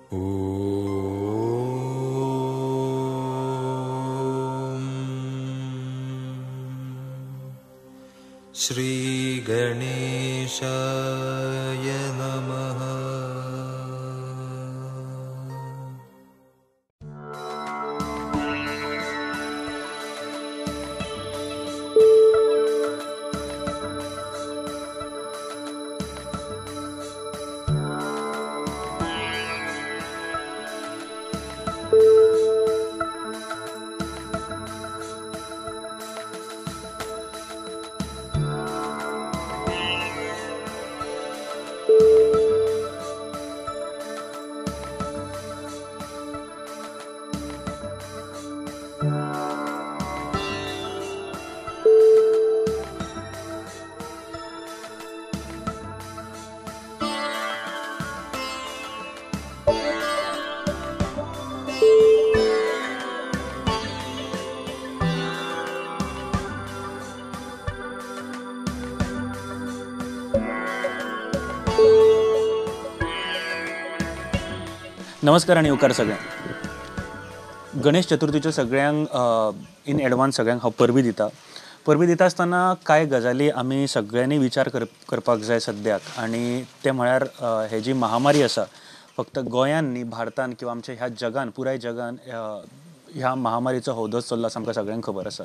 श्री गणेशाय नमः। नमस्कार आणि उपकार सगळ्यांक। गणेश चतुर्थीच्या सगळ्यांक इन एडवान्स सगळ्यांक हांव परबी दिता आसतना कांय गजाली आमी सगळ्यांनी विचार करपाक जाय सद्याक, आनी ते म्हळ्यार हे जी महामारी आसा फक्त गोंयान न्ही, भारतान किंवा आमच्या ह्या जगान, पुराय जगान ह्या महामारीचो हौदोस चल्ला आसा आमकां सगळ्यांक खबर आसा।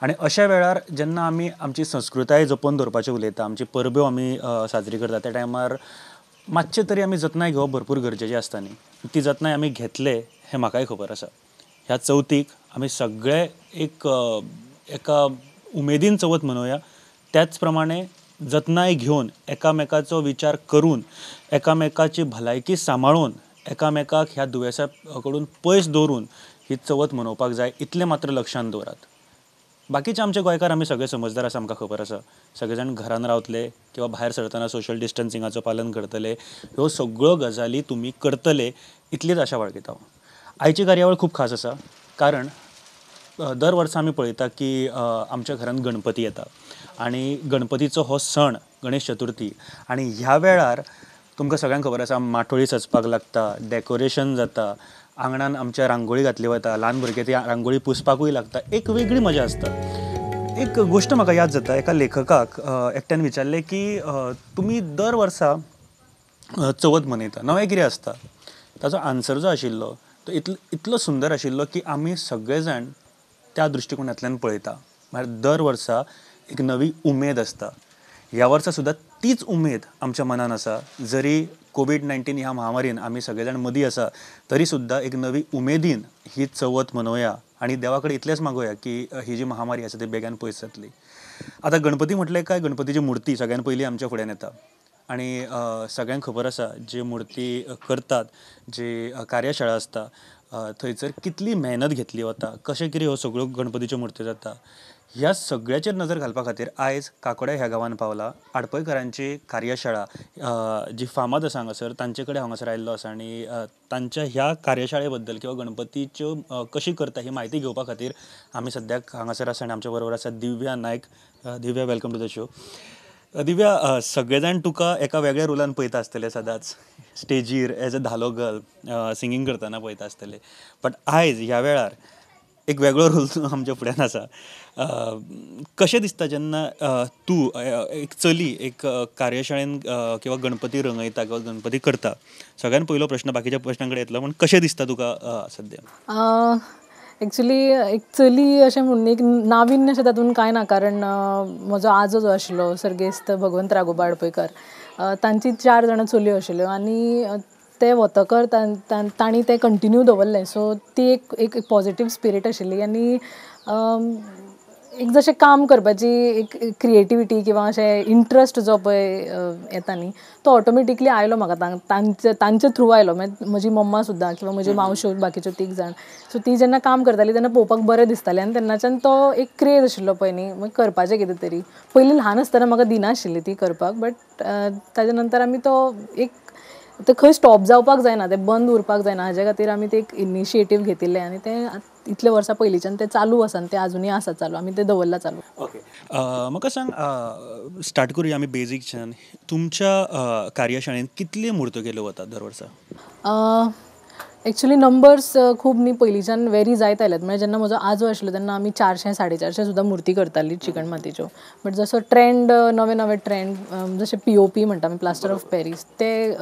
आनी अशा वेळार जेन्ना आमी आमची संस्कृताय जपोवन दवरपाचें उलयता, आमची परबो आमी साजरी करता, त्या टायमार मातशें तरी आमी जतनाय घेवप भरपूर गरजेचें आसता न्ही। ती जतनाय आमी घेतले हें म्हाकाय खबर आसा। ह्या चवथीक आमी सगळे एका उमेदीन चवथ मनोवया, त्याच प्रमाणे जतनाय घेवन, एकामेकाचो विचार करून, एकामेकाची भलायकी सांबाळून, एकामेकाक ह्या दुयेंसा कडून पयस दवरून ही चवथ मनोवपाक जाय, इतलें मात्र लक्षांत दवरात। बाकीचे आमचे गोंयकार आमी सगळे समजदार आसा, आमकां खबर आसा। सगळे जाण घरान रावतले किंवा भायर सरतना सोशल डिस्टन्सिंगाचो पालन करतले, ह्यो सगळ्यो गजाली तुमी करतले, इतलीच आशा बाळगिता हांव। आयची कार्यावळ खूब खास आसा, कारण दर वर्सा आमी पळयता की आमच्या घरान गणपती येता, आनी गणपतीचो हो सण गणेश चतुर्थी, आनी ह्या वेळार तुमकां सगळ्यांक खबर आसा माटोळी सजपाक लागता, डेकोरेशन जाता, आंगणान आमच्या रांगोळी घातली वता, ल्हान भुरगे ती रांगोळी पुसपाकूय लागता, एक वेगळी मजा आसता। एक गोश्ट म्हाका याद जाता, एका लेखकाक एकट्यान विचारलें की तुमी दर वर्सा चवथ मनयता, नवें कितें आसता? ताचो आन्सर जो आशिल्लो तो इतलो सुंदर आशिल्लो की आमी सगळे जाण त्या दृश्टिकोनांतल्यान पळयता। म्हळ्यार दर वर्सा एक नवी उमेद आसता। ह्या वर्सा सुद्दां तीच उमेद आमच्या मनान आसा, जरी कोविड-19 ह्या महामारीन आमी सगळे जाण मदीं आसा, तरी सुद्दां एक नवी उमेदीन ही चवथ मनोवया, आनी देवा कडेन इतलेंच मागोया की ही जी महामारी आसा ती बेगीन पयस जातली। आतां गणपती म्हटलें काय गणपतीची मुर्ती सगळ्यान पयलीं आमच्या फुड्यान येता, आनी सगळ्यांक खबर आसा जे मुर्ती करतात, जे कार्यशाळा आसता, थंयसर कितली मेहनत घेतली वता, कशें कितें ह्यो सगळ्यो गणपतीच्यो मुर्त्यो जाता, ह्या सगळ्याचेर नजर घालपा खातीर आयज काकोडे ह्या गांवांत पावला आडपयकरांची कार्यशाळा जी फामाद आसा हांगासर, तांचे कडेन हांगासर आयिल्लो आसा, आनी तांच्या ह्या कार्यशाळे बद्दल किंवा गणपतीच्यो कशी करता ही म्हायती घेवपा खातीर आमी सद्याक हांगासर आसा, आनी आमच्या बरोबर आसा दिव्या नायक। दिव्या, वेलकम टू द शो। दिव्या, सगळे जाण तुका एका वेगळ्या रोलान पळयता आसतले सदांच, स्टेजीर एज अ धालो गर्ल सिंगींग करतना पळयता आसतले, बट आयज ह्या वेळार एक वेगळो रोल आमच्या फुड्यान आसा। कशें दिसता जेन्ना तूं एक चली एक कार्यशाळेन किंवा गणपती रंगयता किंवा गणपती करता? सगळ्यान पयलो प्रश्न बाकीच्या प्रश्नां कडेन येतलो, पण कशें दिसता तुका सद्या? एक्चुली एक चली अशें म्हणून एक नाविन्य अशें तातूंत कांय ना, कारण म्हजो आजो जो आशिल्लो सर्गेस्त भगवंत राघोबा आडपयकर, तांची 4 जाणां चलयो आशिल्ल्यो, आनी ते वतकर तांणी तें कंटिन्यू दवरलें। सो ती एक पॉझिटीव स्पिरीट आशिल्ली, आनी एक जशें काम करपाची एक क्रिएटिविटी किंवा अशें इंट्रस्ट जो पळय येता न्ही, तो ऑटोमॅटिकली आयलो म्हाका तांचे थ्रू आयलो। म्हजी मम्मा सुद्दां किंवा म्हजी मावश्यो बाकीच्यो 3 जाण, सो ती जेन्ना काम करताली तेन्ना पळोवपाक बरें दिसतालें, आनी तेन्नाच्यान तो एक क्रेज आशिल्लो पळय न्ही, मागीर करपाचें कितें तरी। पयलीं ल्हान आसतना म्हाका दिनाशिल्ली ती करपाक, बट ताजे नंतर आमी तो एक खंय स्टॉप जावपाक जायना, तें बंद उरपाक जायना, हाजे खातीर आमी ते एक इनिशिएटीव घेतिल्लें, आनी तें इतले वर्सां पयलींच्यान तें चालू आसा, आनी तें आजुनूय आसा चालू, आमी तें दवरला चालू। ओके, म्हाका सांग, स्टार्ट करुया आमी बेजिकच्यान। तुमच्या कार्यशाळेंत कितल्यो मुर्त्यो केल्यो वतात दर वर्सा? एक्चुली नंबर्स खूब न्ही पयलींच्यान वेरी जायत आयल्यात. म्हणजे जेन्ना म्हजो आजो आशिल्लो तेन्ना आमी 400 450 सुद्दां मुर्ती करतालीं चिकण मातयेच्यो. बट जसो ट्रेंड नवे नवे ट्रेंड जशे POP म्हणटा आमी, प्लास्टर ऑफ पॅरीस, ते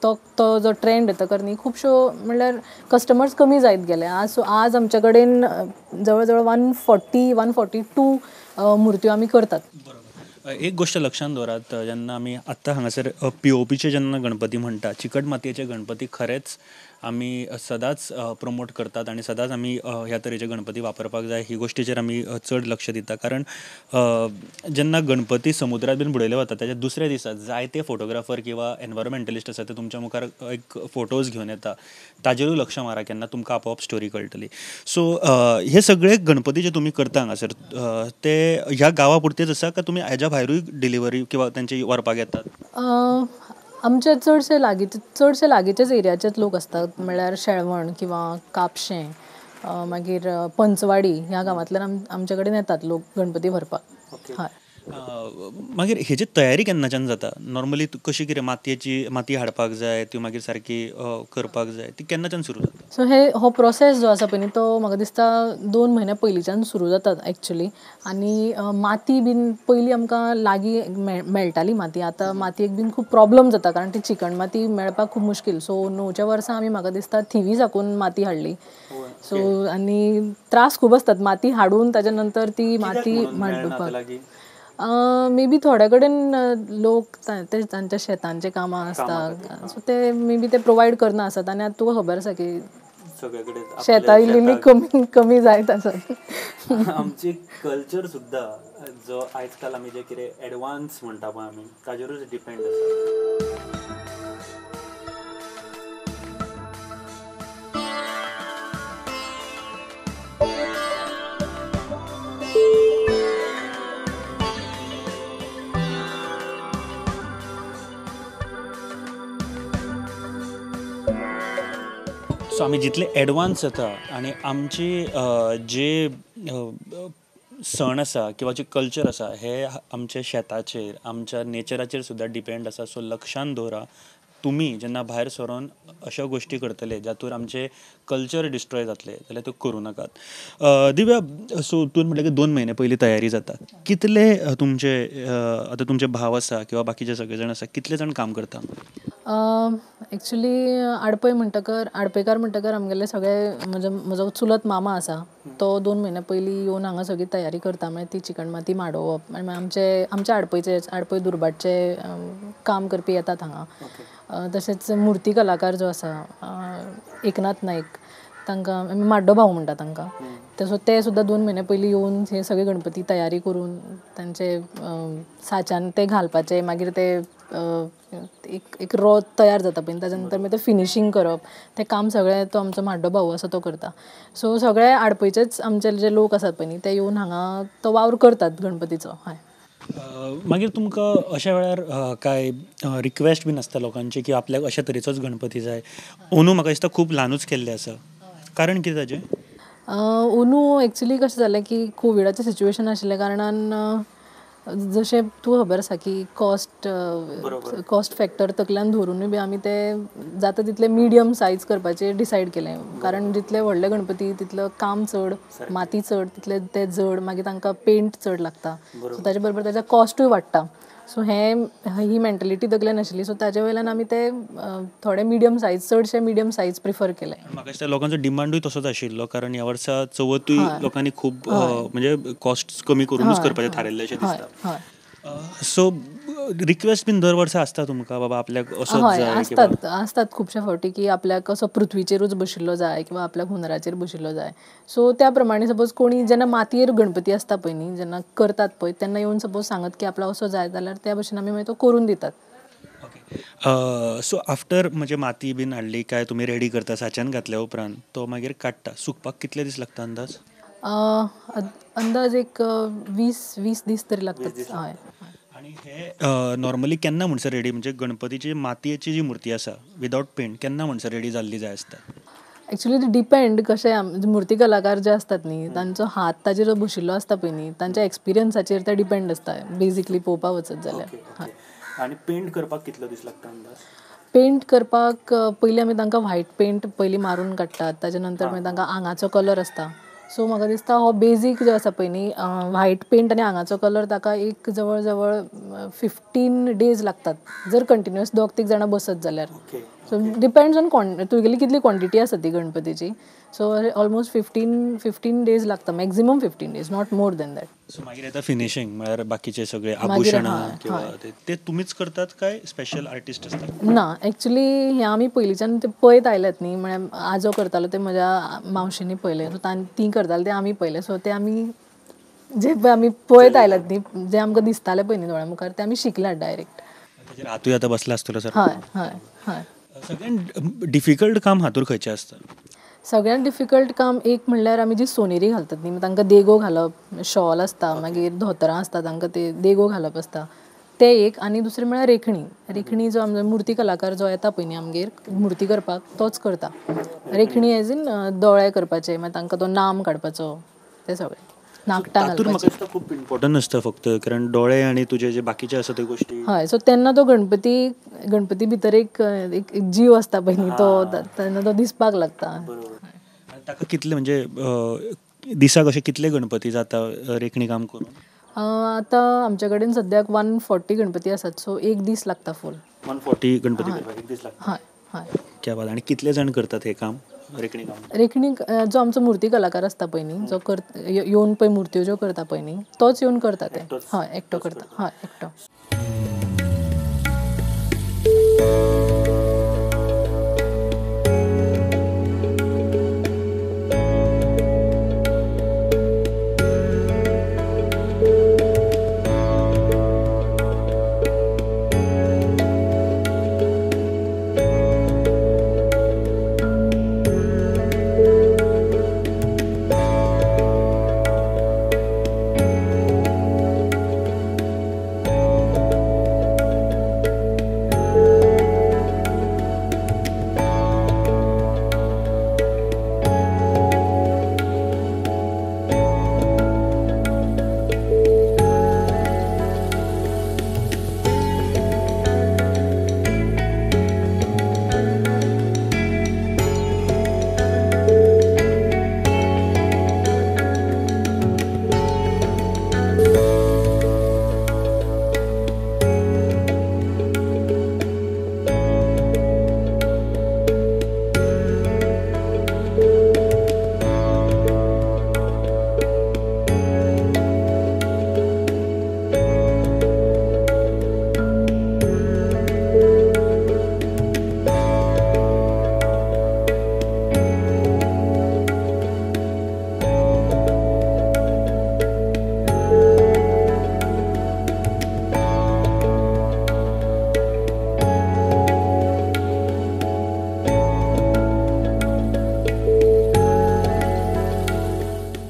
तो जो ट्रेंड येतकर न्ही खुबश्यो म्हणल्यार कस्टमर्स कमी जायत गेले. आज आमचे कडेन जवळ जवळ 142 मुर्त्यो आमी करतात. एक गोष्ट लक्षात दवरात, जेन्ना आमी आत्तां हांगासर POPचे जेन्ना गणपती म्हणटा, चिकट मातयेचे गणपती खरेंच आमी सदांच प्रमोट करतात आनी सदांच आमी ह्या तरेचे गणपती वापरपाक जाय, ही गोश्टीचेर आमी चड लक्ष दिता. कारण जेन्ना गणपती समुद्रात बीन बुडयले वता ताच्या दुसऱ्या दिसा जायते फोटोग्राफर किंवा एनवायरमेंटलिस्ट आसा ते तुमच्या मुखार एक फोटोज घेवन येता, ताजेरूय लक्ष मारा केन्ना तुमकां आपोआप स्टोरी कळटली. सो हे सगळे गणपती जे तुमी करता हांगासर ते ह्या गांवा पुरतेच आसा काय तुमी हेज्या भायरूय डिलिव्हरी किंवा तेंचे व्हरपाक येतात? आमचे चडशे लागींचेच एरियाचेच लोक असतात, म्हणल्यार शेळवण किंवा कापशें, मागीर पंचवाडी ह्या गांवांतल्यान आमचे कडेन येतात लोक गणपती व्हरपाक. हय. मागीर हेजी तयारी केन्नाच्यान जाता? नॉर्मली कशी कितें माती हाडपाक जाय, ती मागीर सारकी करपाक जाय, ती केन्नाच्यान सुरू जाता? सो हो प्रोसेस जो आसा पळय न्ही तो म्हाका दिसता 2 म्हयने पयलींच्यान सुरू जाता एक्चुली. आनी माती बीन पयलीं आमकां लागीं मेळटाली माती, आतां मातयेक बीन खूब प्रॉब्लम जाता कारण ती चिकण माती मेळपाक खूब मुश्कील. सो 9च्या वर्सा आमी म्हाका दिसता थिवी साकून माती हाडली. सो आनी त्रास खूब आसतात माती हाडून ताच्या नंतर ती माती मांडपाक. मे बी थोड्या कडेन लोक तांच्या शेतांचे कामां आसता, सो ते मे बी ते प्रोवायड करना आसत. आनी आतां तुका खबर आसा की शेतां इल्ली कमी जायत आसत. आमची कल्चर सुद्दां जो आयज काल आमी जे कितें एडवान्स म्हणटा पळय आमी ताजेरूच डिपेंड आसा. सो आमी जितले एडवान्स जाता आनी आमची जे सण आसा किंवा जे कल्चर आसा हे आमच्या शेताचेर, आमच्या नेचराचेर सुद्दां डिपेंड आसा. सो लक्षांत दवरा, तुमी जेन्ना भायर सरून अश्यो गोश्टी करतले जातूर आमचे कल्चर डिस्ट्रॉय जातले जाल्यार त्यो करूं नाकात. दिव्या, सो तुवें म्हटलें की 2 म्हयने पयलीं तयारी जाता. कितले तुमचे भाव आसा किंवा बाकीचे सगळे जाण आसा, कितले जाण काम करता? एक्चुली आडपयकार म्हणटकर आमगेले सगळे म्हजो चुलत मामा आसा, तो 2 म्हयने पयलीं येवन हांगा सगळी तयारी करता. मागीर ती चिकण माती माडोवप आनी आमच्या आडपय दुर्भाटचे काम करपी येतात हांगा. तशेंच मुर्ती कलाकार जो आसा एकनाथ नायक, तांकां आमी माड्डो भाव म्हणटा तांकां. सो ते सुद्दां 2 म्हयने पयलीं येवन हे सगळे गणपती तयारी करून तांचे साच्यान ते घालपाचे, मागीर ते एक रो तयार जाता पळय ताच्या नंतर मागीर ते फिनिशींग करप, ते काम सगळें तो आमचो माड्डो भाऊ आसा तो करता. सो सगळे आडपयचेच आमचे जे लोक आसात पळय न्ही ते येवन हांगा तो वावर करतात गणपतीचो. हय. मागीर तुमकां अशा वेळार काय रिक्वेस्ट बीन आसता लोकांची की आपल्याक अशा तरेचोच गणपती जाय? अंदू म्हाका दिसता खूब ल्हानूच केल्लें आसा, कारण कितें ताजें? अंदू एक्चुली कशें जालें की कोविडाचें सिच्युएशन आशिल्ल्या कारणान जशें तुका खबर आसा की कॉस्ट फॅक्टर तकल्यान धरूनय बी आमी ते जाता तितले मिडियम सायज करपाचें डिसायड केलें. कारण जितले व्हडले गणपती तितलो काम चड, माती चड, तितले ते जड, मागीर तांकां पेंट चड लागता. सो ताचे बरोबर ताचो कॉस्टूय वाडटा. सो ही मेंटेलिटी तकल्यान आशिल्ली. सो ताचे वयल्यान आमी ते थोडे मिडियम सायज, चडशे मिडियम सायज प्रिफर केले. म्हाका दिसता लोकांचो डिमांडूय तसोच आशिल्लो, कारण ह्या वर्सा चवथूय लोकांनी खूब म्हणजे कॉस्ट कमी करूनच करपाचें थारायल्लें अशें दिसता. सो रिक्वेस्ट बीन दर वर्सा आसता तुमकां बाबा आपल्याक असोच जाय? आसतात खुबशे फावटी की आपल्याक असो पृथ्वीचेरूच बशिल्लो जाय किंवा आपल्याक हुनराचेर बशिल्लो जाय. सो त्या प्रमाणे सपोज कोणी जेन्ना मातयेर गणपती आसता पळय न्ही, जेन्ना करतात पळय तेन्ना येवन सपोज सांगत की आपल्याक असो जाय जाल्यार त्या भशेन आमी मागीर तो करून दितात. सो आफ्टर म्हणजे माती बीन हाडली काय तुमी रेडी करता, साच्यान घातल्या उपरांत तो मागीर काडटा. सुकपाक कितले दीस लागता अंदाज? अंदाज एक 20 दीस तरी लागतात. हय. आनी हे नॉर्मली केन्ना म्हणसर रेडी, म्हणजे गणपतीची मातयेची जी मुर्ती आसा विदाउट पेंट केन्ना म्हणसर रेडी जाल्ली जाय आसता? एक्चुली डिपेंड कशें मुर्ती कलाकार जे आसतात न्ही तांचो हात ताजेर बशिल्लो आसता पळय न्ही, तांच्या एक्सपिरियन्साचेर ते डिपेंड आसता बेजिकली पळोवपाक वचत जाल्यार. आनी पेंट करपाक कितलो दीस लागता अंदाज? पेंट करपाक पयलीं आमी तांकां व्हायट पेंट पयलीं मारून काडटात, ताजे नंतर मागीर तांकां आंगाचो कलर आसता. सो म्हाका दिसता हो बेजीक जो आसा पळय न्ही, व्हायट पेंट आनी आंगाचो कलर, ताका एक जवळ जवळ 15 days लागतात जर कंटिन्युअस 2-3 जाणां बसत जाल्यार. सो डिपेंड्स ऑन तुगेली कितली क्वॉन्टिटी आसा ती गणपतीची. सो ऑलमोस्ट 15 days लागता, maximum 15 days, not more than that. So मागीर येता फिनिशिंग, म्हळ्यार बाकीचे सगळे आभूषणां किंवा ते तुमीच करतात काय स्पेशल आर्टिस्ट असतात? ना, एक्चुली हे आमी पयलींच्यान ते पळयत आयल्यात न्ही, म्हळ्यार आजो करतालो ते म्हज्या मावशेनी पयले, सो ती करताली ते आमी पयले. सो ते आमी जे पळय आमी पळयत आयल्यात न्ही, जे आमकां दिसतालें पळय न्ही दोळ्या मुखार, ते आमी शिकल्यात डायरेक्ट. ताचेर हातूय आतां बसला आसतलो सर. हय हय हय. सगळ्यान डिफिकल्ट काम हातूर खंयचें आसता? सगळ्यांत डिफिकल्ट काम एक म्हणल्यार आमी जी सोनेरी घालतात न्ही, तांकां देगो घालप, शॉल आसता, मागीर धोतरां आसता, तांकां ते देगो घालप आसता, ते एक. आनी दुसरें म्हळ्यार रेखणी जो आमचो मुर्ती कलाकार जो येता पळय न्ही आमगेर मुर्ती करपाक, तोच करता. रेखणी एज इन दोळे करपाचे, मागीर तांकां तो नाम काडपाचो, ते सगळें नाकटां तातूंत म्हाका घालपाचें. दिसता खूब इम्पॉर्टंट आसता फक्त, कारण दोळे आनी तुजे जे बाकीचे आसा ते गोश्टी. हय, सो तेन्ना तो गणपती भितर एक जीव आसता पळय न्ही, तो तेन्ना तो दिसपाक लागता. आनी ताका कितले म्हणजे दिसाक अशे कितले गणपती जाता रेखणी काम करून? आतां आमचे कडेन सद्याक 140 गणपती आसात, सो एक दीस लागता फूल. 140 गणपती करपाक एक दीस लागता? हय हय. क्या बात. आनी कितले जाण करतात हे काम, रेखणी काम? रेखणी जो आमचो मुर्ती कलाकार आसता पळय न्ही, जो येवन पळय मुर्त्यो ज्यो करता पळय न्ही, तोच येवन करता ते. हय, एकटो करता. हय, एकटो.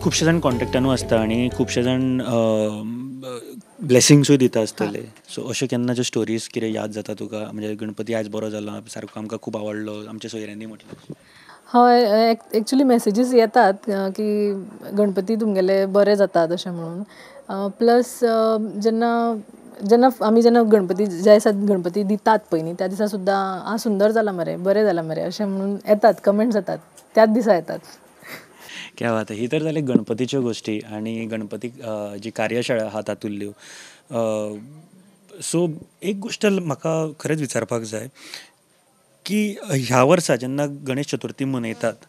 खुबशे जाण कॉन्टेक्टानूय आसता आनी खुबशे जाण ब्लेसिंग्सूय दिता आसतले. सो अशें केन्नाच्यो स्टोरीज कितें याद जाता तुका, म्हणजे गणपती आयज बरो जालो, सारको आमकां खूब आवडलो, आमच्या सोयऱ्यांनी म्हटलें? हय, एक्चुली मेसेजीस येतात की गणपती तुमगेले बरे जातात अशें म्हणून. प्लस जेन्ना आमी गणपती ज्या दिसा गणपती दितात पळय न्ही, त्या दिसा सुद्दां सुंदर जाला मरे, बरें जालां मरे अशें म्हणून येतात, कमेंट्स येतात, त्याच दिसा येतात. क्या बात. ही तर जाली गणपतीच्यो गोश्टी आनी गणपती जी कार्यशाळा आहा तातुंतल्यो. सो एक गोश्ट म्हाका खरेंच विचारपाक जाय की ह्या वर्सा जेन्ना गणेश चतुर्थी मनयतात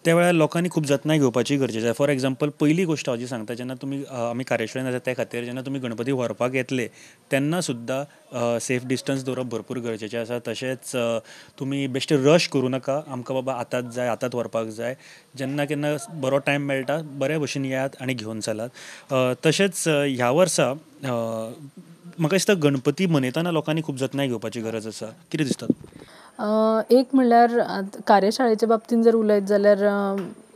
त्या वेळार लोकांनी खूब जतनाय घेवपाची गरजेची आसा. फॉर एग्जाम्पल पयली गोश्ट हांव जी सांगता, जेन्ना तुमी आमी कार्यशाळेन आसा त्या खातीर जेन्ना तुमी गणपती व्हरपाक येतले तेन्ना सुद्दां सेफ डिस्टन्स दवरप भरपूर गरजेचें आसा. तशेंच तुमी बेश्टे रश करूं नाका, आमकां बाबा आतांच जाय, आतांच व्हरपाक जाय. जेन्ना केन्ना बरो टायम मेळटा बऱ्या भशेन येयात आनी घेवन चलात. तशेंच ह्या वर्सा म्हाका दिसता गणपती मनयतना लोकांनी खूब जतनाय घेवपाची गरज आसा. कितें दिसता? एक म्हणल्यार कार्यशाळेच्या बाबतींत जर उलयत जाल्यार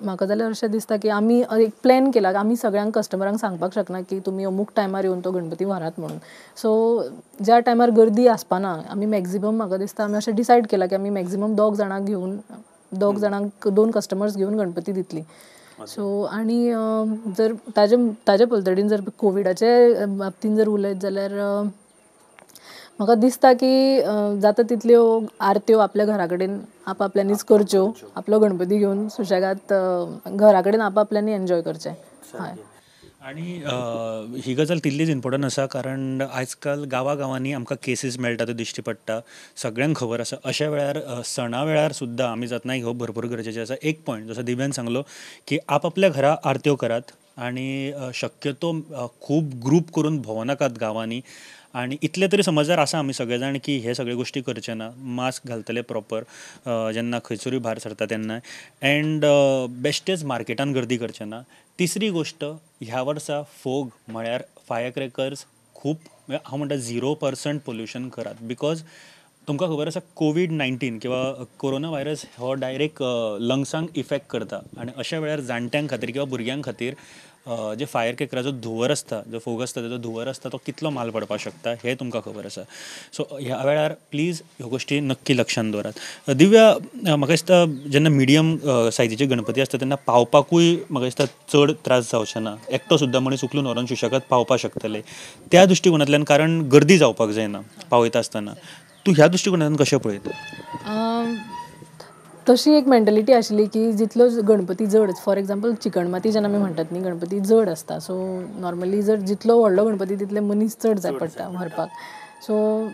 म्हाका जाल्यार अशें दिसता की आमी एक प्लॅन केला. आमी सगळ्यांक कस्टमरांक सांगपाक शकना की तुमी अमूक टायमार येवन तो गणपती व्हरात म्हणून. सो ज्या टायमार गर्दी आसपाना आमी मॅक्झिमम म्हाका दिसता आमी अशें डिसायड केलां की आमी मॅक्झिमम 2 जाणांक घेवन 2 जाणांक 2 कस्टमर्स घेवन गणपती दितली. सो आनी जर ताजे पलतडीन जर कोविडाचे बाबतींत जर उलयत जाल्यार म्हाका दिसता की जाता तितल्यो आरत्यो आपल्या घरा कडेन आपआपल्यांनीच करच्यो, आपलो गणपती घेवन सुशेगाद घरा कडेन आपआपल्यांनी एन्जॉय करचें. हय. आणि ही गजाल तितलीच इम्पॉर्टंट आसा कारण आयज काल गांवांनी आमकां केसीस मेळटा त्यो दिश्टी पडटा, सगळ्यांक खबर आसा. अशा वेळार सणा वेळार सुद्दां आमी जतनाय घेवप भरपूर गरजेचें आसा. एक पॉयंट जसो दिव्यान सांगलो की आपआपल्या घरा आरत्यो करात आणि शक्यतो खूब ग्रूप करून भोंवनाकात गांवांनी. आणि इतले तरी समजदार आसा आमी सगळे जाण की हे सगळे गोश्टी करचे ना. मास्क घालतले प्रॉपर जेन्ना खंयसरूय भायर सरता तेन्ना. अँड बेश्टेच मार्केटान गर्दी करचे ना. तिसरी गोश्ट, ह्या वर्सा फोग म्हळ्यार फायर क्रॅकर्स खूब हांव म्हणटा 0% पोल्युशन करात. बिकॉज तुमकां खबर आसा कोवीड-19 किंवा कोरोना व्हायरस हो डायरेक्ट लंग्सांक इफेक्ट करता. आनी अशा वेळार जाणट्यांक खातीर किंवा भुरग्यांक खातीर जे फायर क्रॅकराचो धुंवर आसता, जो फोग आसता तेजो धुंवर आसता, तो कितलो माल पडपाक शकता हें तुमकां खबर आसा. सो ह्या वेळार प्लीज ह्यो गोश्टी नक्की लक्षांत दवरात. दिव्या, म्हाका दिसता जेन्ना मिडियम सायजीचे गणपती आसता तेन्ना पावपाकूय म्हाका दिसता चड त्रास जावचे ना. एकटो सुद्दां मनीस उखलून व्हरून सुशेगाद पावपाक शकतले त्या दृश्टीकोनांतल्यान, कारण गर्दी जावपाक जायना पावयता आसतना. तूं ह्या दृश्टीकोनांतल्यान कशें पळयता? तशी एक मेंटलिटी आशिल्ली की जितलो गणपती जड, फॉर एक्झाम्पल चिकण माती जेन्ना आमी म्हणटात न्ही, गणपती जड आसता. सो नॉर्मली जर जितलो व्हडलो गणपती तितले मनीस चड जाय पडटा व्हरपाक. सो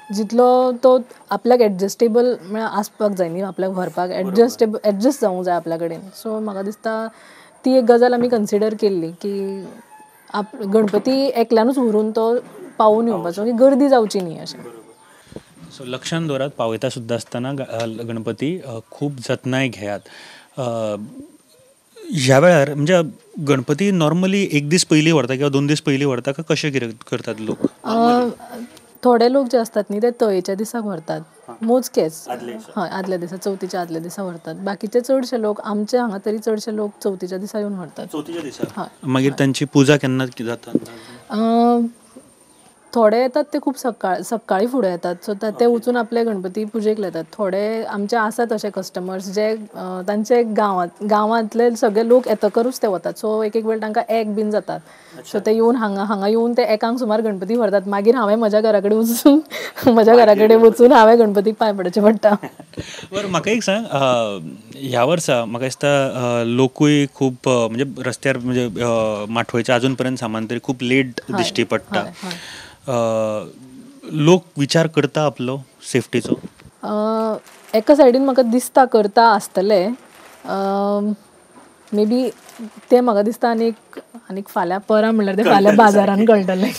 जितलो तो आपल्याक एडजस्टेबल म्हळ्यार आसपाक जाय न्ही, आपल्याक व्हरपाक एडजस्ट जावंक जाय आपल्या कडेन. सो म्हाका दिसता ती एक गजाल आमी कन्सिडर केल्ली की गणपती एकल्यानूच व्हरून तो पावोवन येवपाचो, की गर्दी जावची न्ही अशें. सो लक्षांत दवरात, पावयता सुद्दां आसतना गणपती खूब जतनाय घेयात. ह्या वेळार म्हणजे गणपती नॉर्मली एक दीस पयलीं व्हरता किंवा 2 दीस पयलीं व्हरता, काय कशें कितें करतात लोक? थोडे लोक जे असतात न्ही ते तयेच्या दिसाक व्हरतात, मोजकेच. हय, आदल्या दिसा, चवथीच्या आदल्या दिसा व्हरतात. बाकीचे चडशे लोक, आमचे हांगा तरी चडशे लोक चवथीच्या दिसा येवन व्हरतात. चवथीच्या दिसा मागीर तांची पुजा केन्ना जाता? थोडे येतात ते खूब सकाळी फुडें येतात. सो ते वचून आपले गणपती पुजेक लायतात. थोडे आमचे आसात अशे कस्टमर्स जे तांचे गांवांतले सगळे लोक येतकरूच ते वतात. सो एक वेळ तांकां एक बीन जातात. सो ते येवन हांगा येवन ते एकांक सुमार गणपती व्हरतात. मागीर हांवें म्हज्या घरा कडेन वचून हांवें गणपतीक पांय पडचें पडटा. बरं, म्हाका एक सांग, ह्या वर्सा म्हाका दिसता लोकूय खूब म्हणजे रस्त्यार म्हणजे माठोळेच्या अजून पर्यंत सामान तरी खूब लेट दिश्टी पडटा. लोक विचार करता आपलो सेफ्टीचो? एका सायडीन म्हाका दिसता करता आसतले. मे बी ते म्हाका दिसता आनीक फाल्यां परां म्हणल्यार ते फाल्यां बाजारान कळटलें.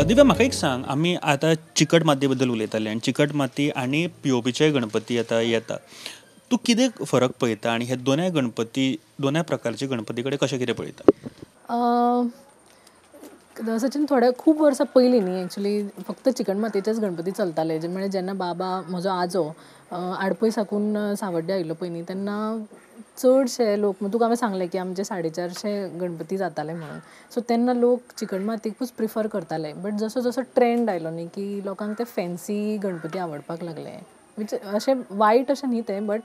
दिव्या, म्हाका एक सांग, आमी आतां चिकट मातये बद्दल उलयताले आनी चिकट माती आनी पीओपीचे गणपती आतां येता. तूं कितें फरक पळयता आनी हे दोनूय प्रकारचे गणपती कडेन कशें कितें पळयता? सचिन, थोडे खूब वर्सां पयलीं न्ही एक्चुली फक्त चिकण मातयेचेच गणपती चलताले. म्हणजे जेन्ना बाबा, म्हजो आजो आडपय साकून सांवड्ड्या आयिल्लो पळय न्ही, तेन्ना चडशे लोक, तुका हांवें सांगलें की आमचे 450 गणपती जाताले म्हणून. सो तेन्ना लोक चिकण मातयेकूच प्रिफर करताले. बट जसो जसो ट्रेंड आयलो न्ही की लोकांक ते फॅन्सी गणपती आवडपाक लागले. अशें वायट अशें न्ही तें, बट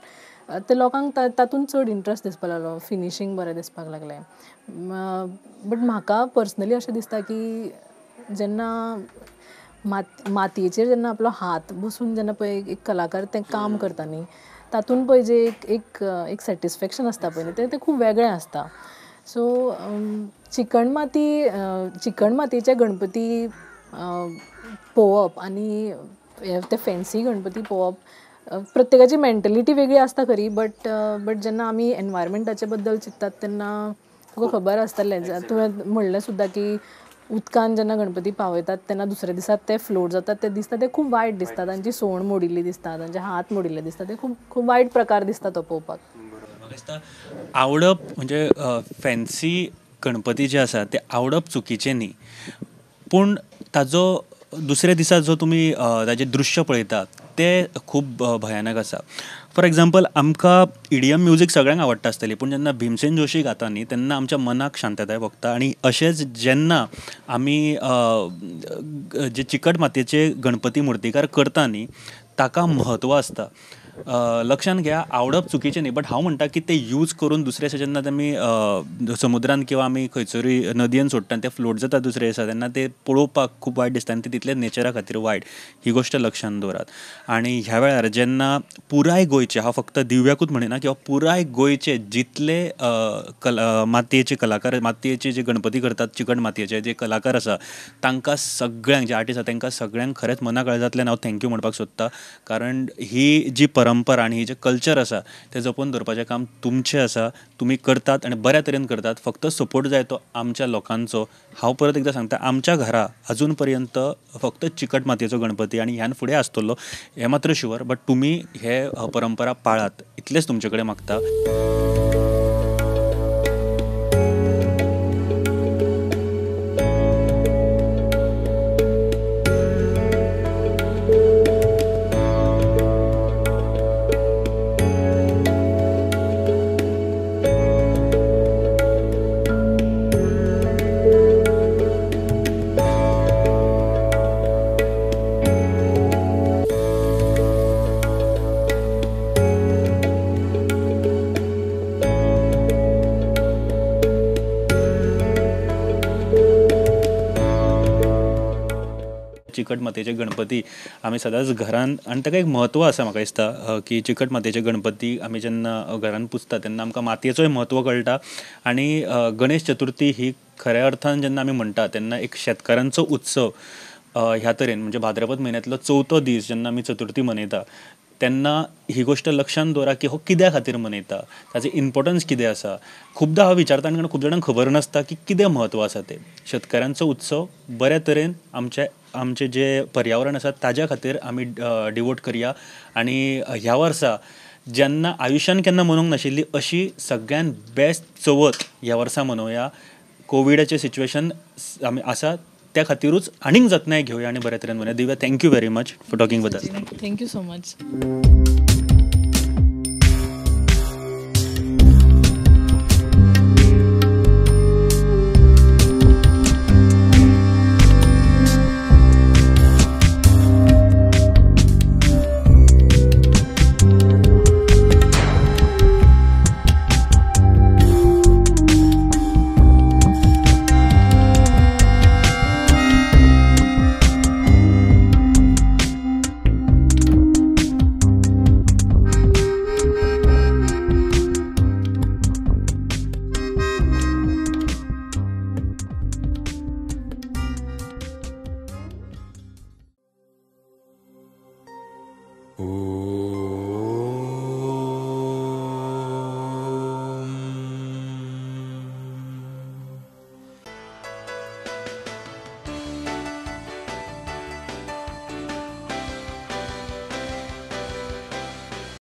ते लोकांक तातूंत चड इंट्रस्ट दिसपाक लागलो, फिनिशींग बरें दिसपाक लागलें. बट म्हाका पर्सनली अशें दिसता की जेन्ना मातयेचेर जेन्ना आपलो हात बसून जेन्ना पळय एक कलाकार तें काम करता न्ही, तातूंत पळय जे एक सॅटिस्फॅक्शन आसता पळय न्ही, तें खूब वेगळें आसता. सो चिकण मातयेचे गणपती पळोवप आनी ते फॅन्सी गणपती पळोवप, प्रत्येकाची मेंटलिटी वेगळी आसता खरी. बट जेन्ना आमी एनवायरमेंटाचे बद्दल चिंततात तेन्ना तुका खबर आसतलें, तुवें म्हणलें सुद्दां की उदकान जेन्ना गणपती पावयतात तेन्ना दुसऱ्या दिसा ते फ्लोट जातात, ते दिसता ते खूब वायट दिसता. तांची सोंड मोडिल्ली दिसता, तांचे हात मोडिल्ले दिसता, ते खूब वायट प्रकार दिसता तो पळोवपाक. आवडप म्हणजे फॅन्सी गणपती जे आसा ते आवडप चुकीचें न्ही, पूण ताजो दुसऱ्या दिसा जो तुमी ताजें दृश्य पळयतात ते खूब भयानक आसा. फॉर एग्जाम्पल आमकां इडियम म्युजीक सगळ्यांक आवडटा आसतली, पूण जेन्ना भीमसेन जोशी गाता न्ही तेन्ना आमच्या मनाक शांतताय भोगता. आनी अशेंच जेन्ना आमी जे चिकट मातयेचे गणपती मुर्तीकार करता न्ही ताका म्हत्व आसता. लक्षांत घ्या, आवडप चुकीचें न्ही, बट हांव म्हणटा की ते यूज करून दुसरे दिसा जेन्ना आमी समुद्रान किंवा आमी खंयसरूय नदयेन सोडटा आनी ते फ्लोट जाता दुसरे दिसा तेन्ना ते पळोवपाक खूब वायट दिसता आनी ते तितलें नेचरा खातीर वायट. ही गोश्ट लक्षांत दवरात. आनी ह्या वेळार जेन्ना पुराय गोंयचे, हांव फक्त दिव्याकूच म्हणिना, किंवा पुराय गोंयचे जितले मातयेचे कलाकार, मातयेचे जे गणपती करतात चिकट मातयेचे जे कलाकार आसा तांकां सगळ्यांक, जे आर्टिस्ट आसा तांकां सगळ्यांक खरेंच मना काळजांतल्यान हांव थँक्यू म्हणपाक सोदतां. कारण ही जी परंपरा आनी ही जे कल्चर आसा तें जपून दवरपाचें काम तुमचें आसा. तुमी करतात आनी बऱ्या तरेन करतात. फक्त सपोर्ट जाय तो आमच्या लोकांचो. हांव परत एकदां सांगता, आमच्या घरा अजून पर्यंत फक्त चिकट मातयेचो गणपती आनी ह्यान फुडें आसतलो हें मात्र शुवर. बट तुमी हे परंपरा पाळात इतलेंच तुमचे कडेन मागता. चिकट मातयेचे गणपती आमी सदांच घरान, आनी ताका एक म्हत्व आसा म्हाका दिसता की चिकट मातयेचे गणपती आमी जेन्ना घरान पुजता तेन्ना आमकां मातयेचोय म्हत्व कळटा. आनी गणेश चतुर्थी ही खऱ्या अर्थान जेन्ना आमी म्हणटा तेन्ना एक शेतकारांचो उत्सव ह्या तरेन, म्हणजे भाद्रपद म्हयन्यांतलो 4थो दीस जेन्ना आमी चतुर्थी मनयता तेन्ना ही गोश्ट लक्षांत दवरा की हो कित्या खातीर मनयता, ताचें इम्पॉर्टन्स कितें आसा. खुबदां हांव विचारता आनी खूब जाणांक खबर नासता की कितें म्हत्व आसा तें. शेतकारांचो उत्सव बऱ्या तरेन आमचें जें पर्यावरण आसा ताज्या खातीर आमी डिवोट करया. आनी ह्या वर्सा जेन्ना आयुश्यान केन्ना मनोवंक नाशिल्ली अशी सगळ्यान बेस्ट चवथ ह्या वर्सा मनोवया. कोविडाचें सिच्युएशन आमी आसा त्या खातीरूच आनीक जतनाय घेवया आनी बऱ्या तरेन मनया. Divya, thank you very much for talking with us. Thank you so much. Om